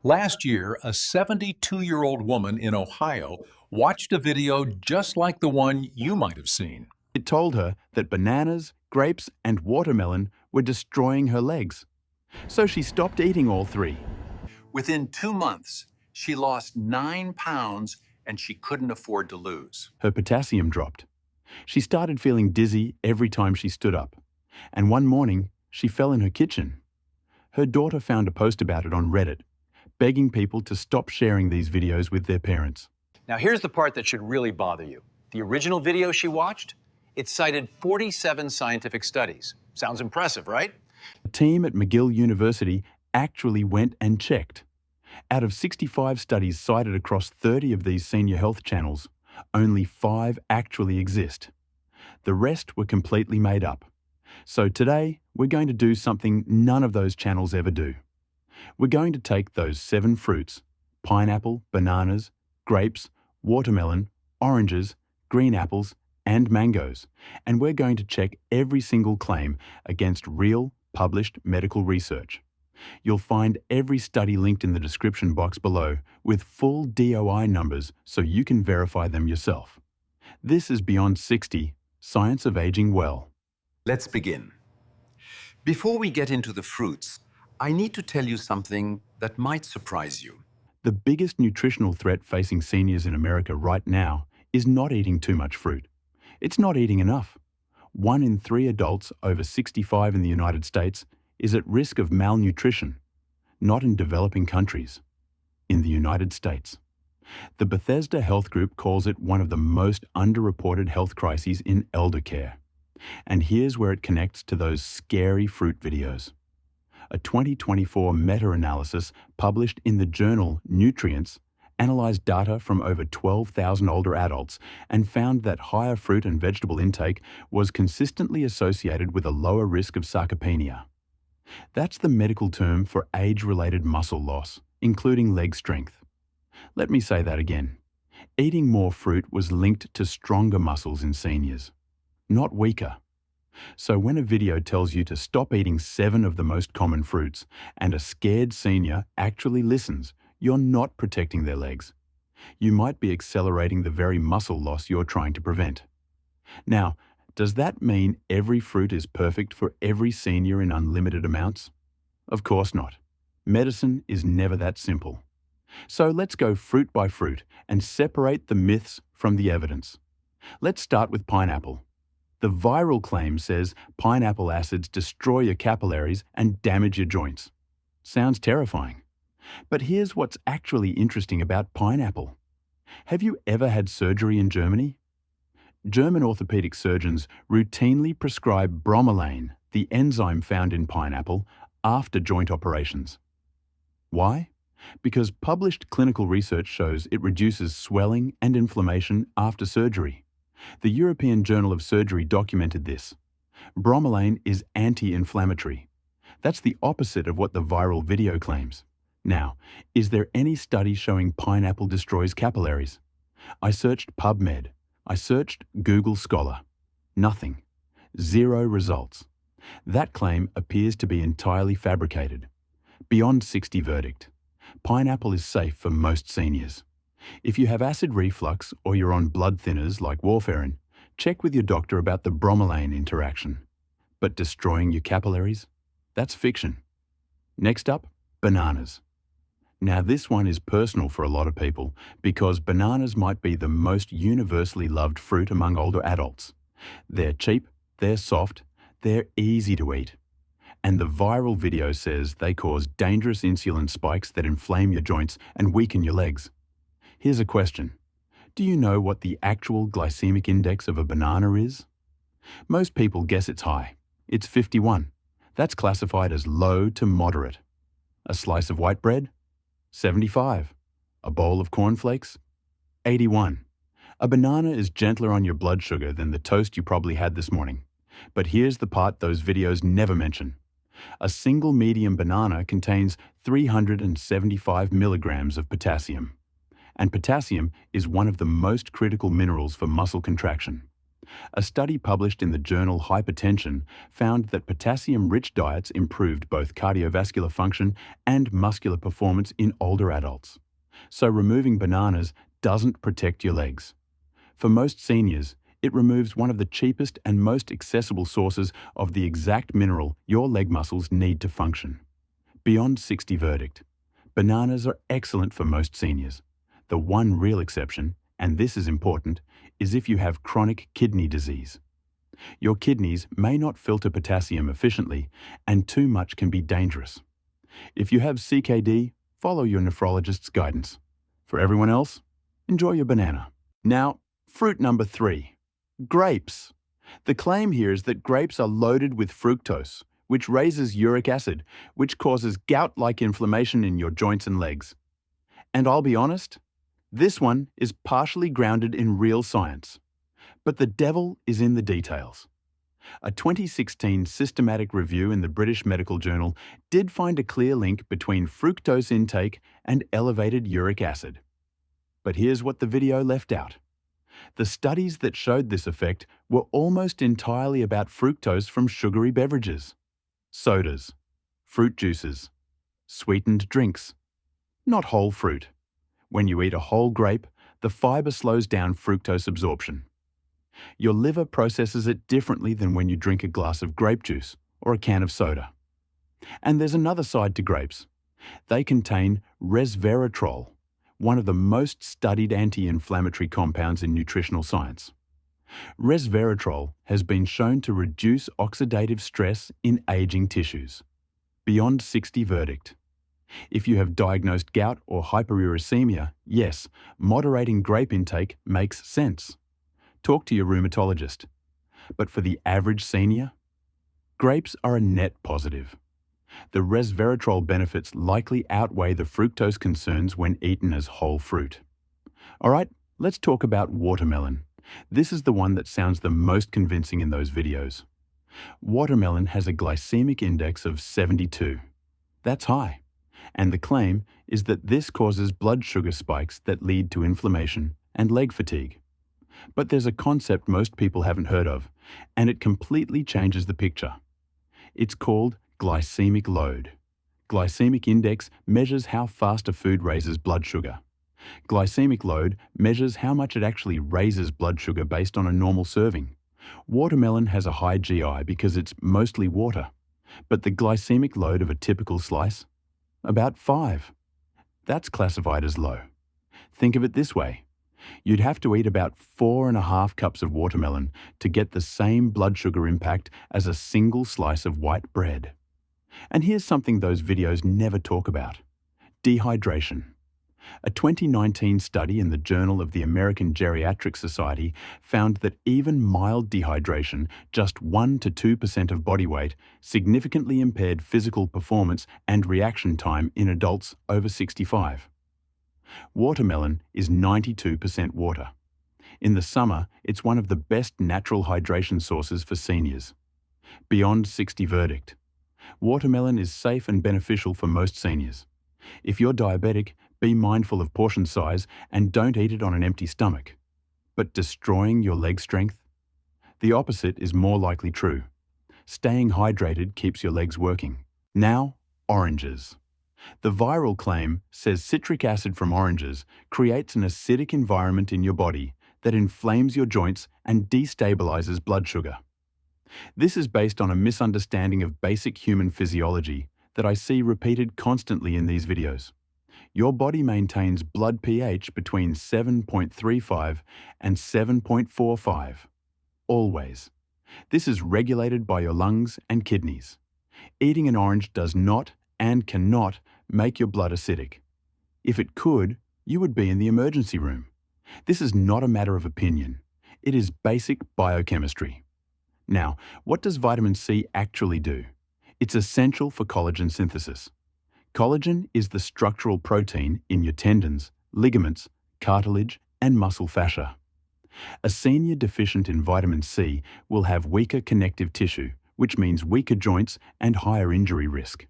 Last year, a 72-year-old woman in Ohio watched a video just like the one you might have seen. It told her that bananas, grapes, and watermelon were destroying her legs. So she stopped eating all three. Within 2 months, she lost 9 pounds and she couldn't afford to lose. Her potassium dropped. She started feeling dizzy every time she stood up. And one morning, she fell in her kitchen. Her daughter found a post about it on Reddit, begging people to stop sharing these videos with their parents. Now here's the part that should really bother you. The original video she watched, it cited 47 scientific studies. Sounds impressive, right? A team at McGill University actually went and checked. Out of 65 studies cited across 30 of these senior health channels, only 5 actually exist. The rest were completely made up. So today, we're going to do something none of those channels ever do. We're going to take those 7 fruits, pineapple, bananas, grapes, watermelon, oranges, green apples, and mangoes, and we're going to check every single claim against real, published medical research. You'll find every study linked in the description box below with full DOI numbers so you can verify them yourself. This is Beyond 60, Science of Aging Well. Let's begin. Before we get into the fruits, I need to tell you something that might surprise you. The biggest nutritional threat facing seniors in America right now is not eating too much fruit. It's not eating enough. 1 in 3 adults over 65 in the United States is at risk of malnutrition, not in developing countries, in the United States. The Bethesda Health Group calls it one of the most underreported health crises in elder care. And here's where it connects to those scary fruit videos. A 2024 meta-analysis published in the journal Nutrients analyzed data from over 12,000 older adults and found that higher fruit and vegetable intake was consistently associated with a lower risk of sarcopenia. That's the medical term for age-related muscle loss, including leg strength. Let me say that again. Eating more fruit was linked to stronger muscles in seniors, not weaker. So when a video tells you to stop eating 7 of the most common fruits and a scared senior actually listens, you're not protecting their legs. You might be accelerating the very muscle loss you're trying to prevent. Now, does that mean every fruit is perfect for every senior in unlimited amounts? Of course not. Medicine is never that simple. So let's go fruit by fruit and separate the myths from the evidence. Let's start with pineapple. The viral claim says pineapple acids destroy your capillaries and damage your joints. Sounds terrifying. But here's what's actually interesting about pineapple. Have you ever had surgery in Germany? German orthopedic surgeons routinely prescribe bromelain, the enzyme found in pineapple, after joint operations. Why? Because published clinical research shows it reduces swelling and inflammation after surgery. The European Journal of Surgery documented this. Bromelain is anti-inflammatory. That's the opposite of what the viral video claims. Now, is there any study showing pineapple destroys capillaries? I searched PubMed. I searched Google Scholar. Nothing. 0 results. That claim appears to be entirely fabricated. Beyond 60 verdict. Pineapple is safe for most seniors. If you have acid reflux or you're on blood thinners like warfarin, check with your doctor about the bromelain interaction. But destroying your capillaries? That's fiction. Next up, bananas. Now this one is personal for a lot of people because bananas might be the most universally loved fruit among older adults. They're cheap, they're soft, they're easy to eat. And the viral video says they cause dangerous insulin spikes that inflame your joints and weaken your legs. Here's a question. Do you know what the actual glycemic index of a banana is? Most people guess it's high. It's 51. That's classified as low to moderate. A slice of white bread? 75. A bowl of cornflakes? 81. A banana is gentler on your blood sugar than the toast you probably had this morning. But here's the part those videos never mention. A single medium banana contains 375 milligrams of potassium. And potassium is one of the most critical minerals for muscle contraction. A study published in the journal Hypertension found that potassium-rich diets improved both cardiovascular function and muscular performance in older adults. So removing bananas doesn't protect your legs. For most seniors, it removes one of the cheapest and most accessible sources of the exact mineral your leg muscles need to function. Beyond 60 verdict. Bananas are excellent for most seniors. The one real exception, and this is important, is if you have chronic kidney disease. Your kidneys may not filter potassium efficiently, and too much can be dangerous. If you have CKD, follow your nephrologist's guidance. For everyone else, enjoy your banana. Now, fruit number 3. Grapes. The claim here is that grapes are loaded with fructose, which raises uric acid, which causes gout-like inflammation in your joints and legs. And I'll be honest, this one is partially grounded in real science. But the devil is in the details. A 2016 systematic review in the British Medical Journal did find a clear link between fructose intake and elevated uric acid. But here's what the video left out. The studies that showed this effect were almost entirely about fructose from sugary beverages, sodas, fruit juices, sweetened drinks, not whole fruit. When you eat a whole grape, the fiber slows down fructose absorption. Your liver processes it differently than when you drink a glass of grape juice or a can of soda. And there's another side to grapes. They contain resveratrol, one of the most studied anti-inflammatory compounds in nutritional science. Resveratrol has been shown to reduce oxidative stress in aging tissues. Beyond 60 verdict. If you have diagnosed gout or hyperuricemia, yes, moderating grape intake makes sense. Talk to your rheumatologist. But for the average senior, grapes are a net positive. The resveratrol benefits likely outweigh the fructose concerns when eaten as whole fruit. All right, let's talk about watermelon. This is the one that sounds the most convincing in those videos. Watermelon has a glycemic index of 72. That's high. And the claim is that this causes blood sugar spikes that lead to inflammation and leg fatigue. But there's a concept most people haven't heard of, and it completely changes the picture. It's called glycemic load. Glycemic index measures how fast a food raises blood sugar. Glycemic load measures how much it actually raises blood sugar based on a normal serving. Watermelon has a high GI because it's mostly water, but the glycemic load of a typical slice? About 5. That's classified as low. Think of it this way. You'd have to eat about 4.5 cups of watermelon to get the same blood sugar impact as a single slice of white bread. And here's something those videos never talk about: dehydration. A 2019 study in the Journal of the American Geriatric Society found that even mild dehydration, just 1 to 2% of body weight, significantly impaired physical performance and reaction time in adults over 65. Watermelon is 92% water. In the summer, it's one of the best natural hydration sources for seniors. Beyond 60 verdict. Watermelon is safe and beneficial for most seniors. If you're diabetic, be mindful of portion size and don't eat it on an empty stomach. But destroying your leg strength? The opposite is more likely true. Staying hydrated keeps your legs working. Now, oranges. The viral claim says citric acid from oranges creates an acidic environment in your body that inflames your joints and destabilizes blood sugar. This is based on a misunderstanding of basic human physiology that I see repeated constantly in these videos. Your body maintains blood pH between 7.35 and 7.45. Always. This is regulated by your lungs and kidneys. Eating an orange does not and cannot make your blood acidic. If it could, you would be in the emergency room. This is not a matter of opinion. It is basic biochemistry. Now, what does vitamin C actually do? It's essential for collagen synthesis. Collagen is the structural protein in your tendons, ligaments, cartilage, and muscle fascia. A senior deficient in vitamin C will have weaker connective tissue, which means weaker joints and higher injury risk.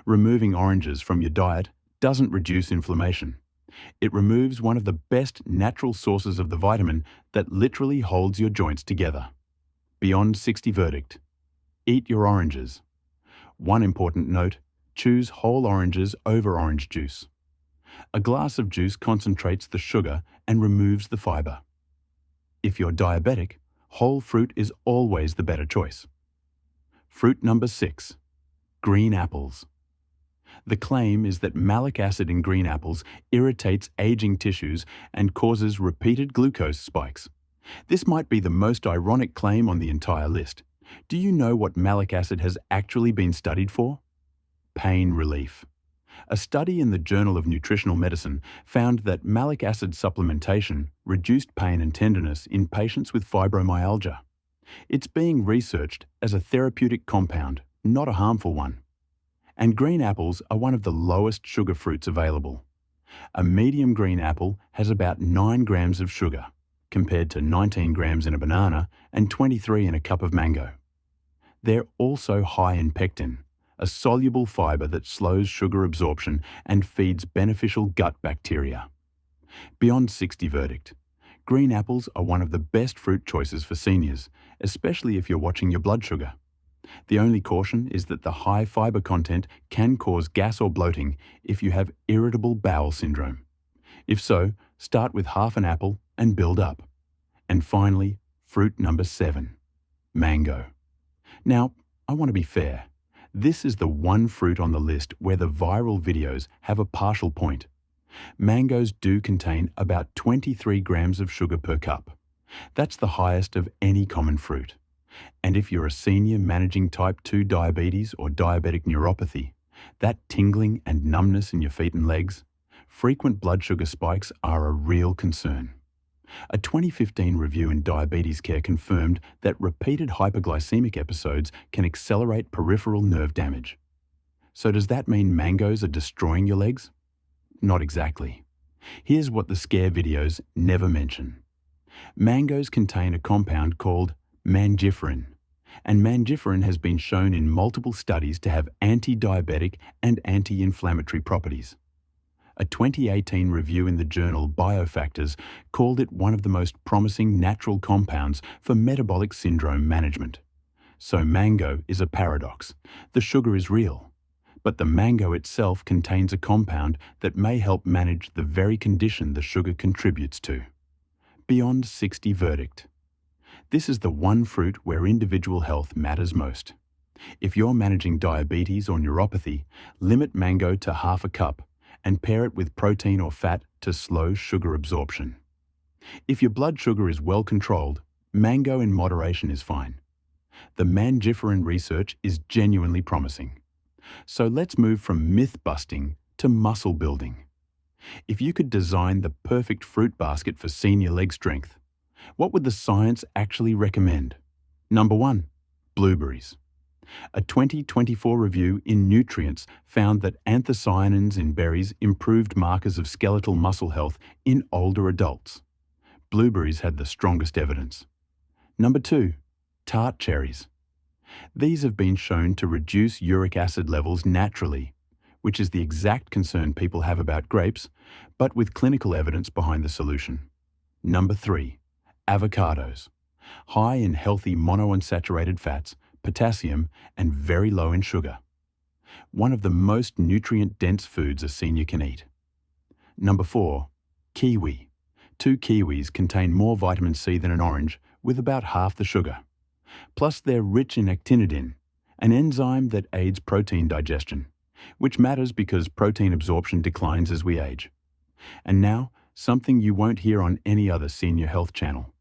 Removing oranges from your diet doesn't reduce inflammation. It removes one of the best natural sources of the vitamin that literally holds your joints together. Beyond 60 verdict. Eat your oranges. One important note, choose whole oranges over orange juice. A glass of juice concentrates the sugar and removes the fiber. If you're diabetic, whole fruit is always the better choice. Fruit number 6. Green apples. The claim is that malic acid in green apples irritates aging tissues and causes repeated glucose spikes. This might be the most ironic claim on the entire list. Do you know what malic acid has actually been studied for? Pain relief. A study in the Journal of Nutritional Medicine found that malic acid supplementation reduced pain and tenderness in patients with fibromyalgia. It's being researched as a therapeutic compound, not a harmful one. And green apples are one of the lowest sugar fruits available. A medium green apple has about 9 grams of sugar, compared to 19 grams in a banana and 23 in a cup of mango. They're also high in pectin, a soluble fiber that slows sugar absorption and feeds beneficial gut bacteria. Beyond 60 verdict. Green apples are one of the best fruit choices for seniors, especially if you're watching your blood sugar. The only caution is that the high fiber content can cause gas or bloating if you have irritable bowel syndrome. If so, start with half an apple and build up. And finally, fruit number 7, mango. Now, I want to be fair. This is the one fruit on the list where the viral videos have a partial point. Mangoes do contain about 23 grams of sugar per cup. That's the highest of any common fruit. And if you're a senior managing type 2 diabetes or diabetic neuropathy, that tingling and numbness in your feet and legs, frequent blood sugar spikes are a real concern. A 2015 review in Diabetes Care confirmed that repeated hypoglycemic episodes can accelerate peripheral nerve damage. So does that mean mangoes are destroying your legs? Not exactly. Here's what the scare videos never mention. Mangoes contain a compound called mangiferin, and mangiferin has been shown in multiple studies to have anti-diabetic and anti-inflammatory properties. A 2018 review in the journal Biofactors called it one of the most promising natural compounds for metabolic syndrome management. So mango is a paradox. The sugar is real, but the mango itself contains a compound that may help manage the very condition the sugar contributes to. Beyond 60 verdict. This is the one fruit where individual health matters most. If you're managing diabetes or neuropathy, limit mango to half a cup and pair it with protein or fat to slow sugar absorption. If your blood sugar is well controlled, mango in moderation is fine. The mangiferin research is genuinely promising. So let's move from myth-busting to muscle building. If you could design the perfect fruit basket for senior leg strength, what would the science actually recommend? Number 1, blueberries. A 2024 review in Nutrients found that anthocyanins in berries improved markers of skeletal muscle health in older adults. Blueberries had the strongest evidence. Number 2, tart cherries. These have been shown to reduce uric acid levels naturally, which is the exact concern people have about grapes, but with clinical evidence behind the solution. Number 3, avocados. High in healthy monounsaturated fats, potassium, and very low in sugar. One of the most nutrient-dense foods a senior can eat. Number 4, kiwi. 2 kiwis contain more vitamin C than an orange, with about half the sugar. Plus, they're rich in actinidin, an enzyme that aids protein digestion, which matters because protein absorption declines as we age. And now, something you won't hear on any other senior health channel.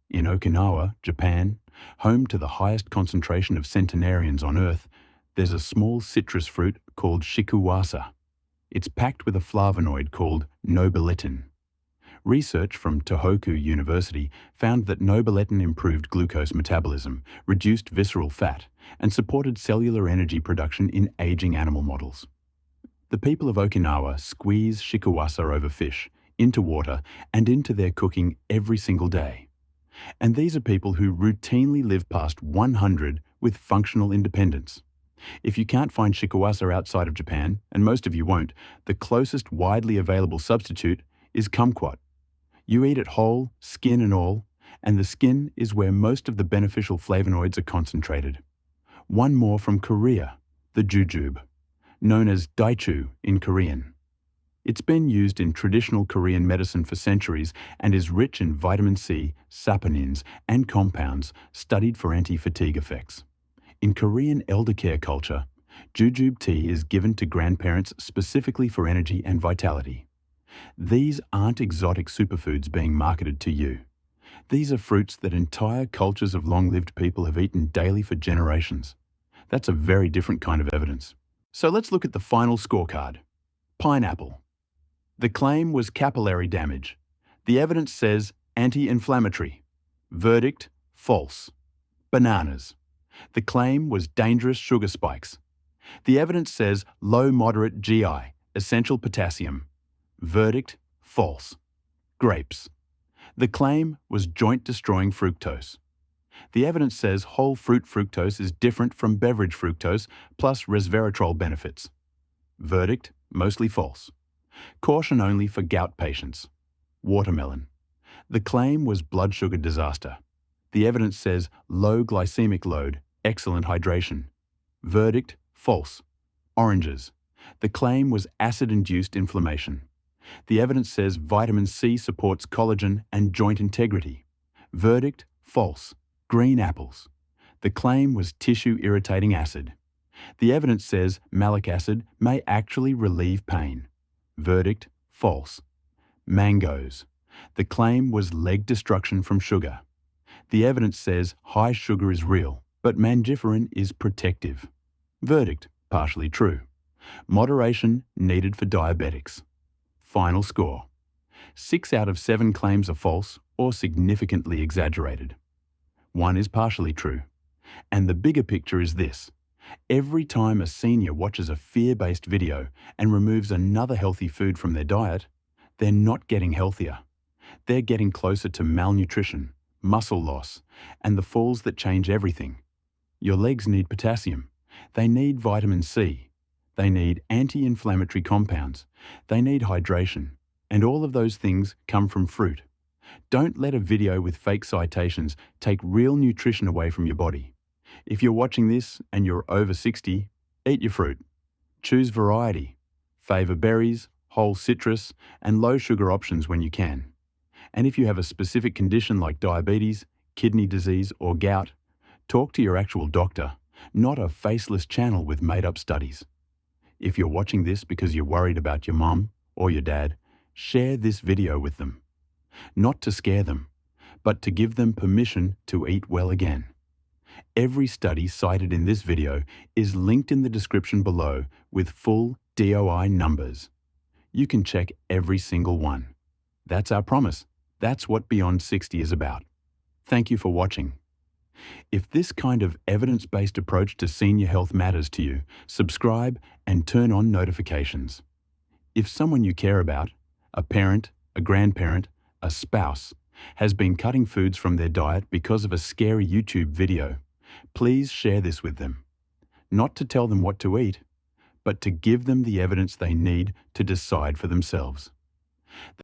In Okinawa, Japan, home to the highest concentration of centenarians on Earth, there's a small citrus fruit called shikuwasa. It's packed with a flavonoid called nobiletin. Research from Tohoku University found that nobiletin improved glucose metabolism, reduced visceral fat, and supported cellular energy production in aging animal models. The people of Okinawa squeeze shikuwasa over fish, into water, and into their cooking every single day. And these are people who routinely live past 100 with functional independence. If you can't find shikuwasa outside of Japan, and most of you won't, the closest widely available substitute is kumquat. You eat it whole, skin and all, and the skin is where most of the beneficial flavonoids are concentrated. One more from Korea, the jujube, known as daichu in Korean. It's been used in traditional Korean medicine for centuries and is rich in vitamin C, saponins, and compounds studied for anti-fatigue effects. In Korean elder care culture, jujube tea is given to grandparents specifically for energy and vitality. These aren't exotic superfoods being marketed to you. These are fruits that entire cultures of long-lived people have eaten daily for generations. That's a very different kind of evidence. So let's look at the final scorecard. Pineapple. The claim was capillary damage. The evidence says anti-inflammatory. Verdict, false. Bananas. The claim was dangerous sugar spikes. The evidence says low-moderate GI, essential potassium. Verdict, false. Grapes. The claim was joint-destroying fructose. The evidence says whole fruit fructose is different from beverage fructose plus resveratrol benefits. Verdict, mostly false. Caution only for gout patients. Watermelon. The claim was blood sugar disaster. The evidence says low glycemic load, excellent hydration. Verdict, false. Oranges. The claim was acid-induced inflammation. The evidence says vitamin C supports collagen and joint integrity. Verdict, false. Green apples. The claim was tissue-irritating acid. The evidence says malic acid may actually relieve pain. Verdict, false. Mangoes. The claim was leg destruction from sugar. The evidence says high sugar is real, but mangiferin is protective. Verdict, partially true. Moderation needed for diabetics. Final score. 6 out of 7 claims are false or significantly exaggerated. 1 is partially true. And the bigger picture is this. Every time a senior watches a fear-based video and removes another healthy food from their diet, they're not getting healthier. They're getting closer to malnutrition, muscle loss, and the falls that change everything. Your legs need potassium. They need vitamin C. They need anti-inflammatory compounds. They need hydration. And all of those things come from fruit. Don't let a video with fake citations take real nutrition away from your body. If you're watching this and you're over 60, eat your fruit. Choose variety. Favor berries, whole citrus, and low-sugar options when you can. And if you have a specific condition like diabetes, kidney disease, or gout, talk to your actual doctor, not a faceless channel with made-up studies. If you're watching this because you're worried about your mom or your dad, share this video with them. Not to scare them, but to give them permission to eat well again. Every study cited in this video is linked in the description below with full DOI numbers. You can check every single one. That's our promise. That's what Beyond 60 is about. Thank you for watching. If this kind of evidence-based approach to senior health matters to you, subscribe and turn on notifications. If someone you care about, a parent, a grandparent, a spouse, has been cutting foods from their diet because of a scary YouTube video, please share this with them. Not to tell them what to eat, but to give them the evidence they need to decide for themselves.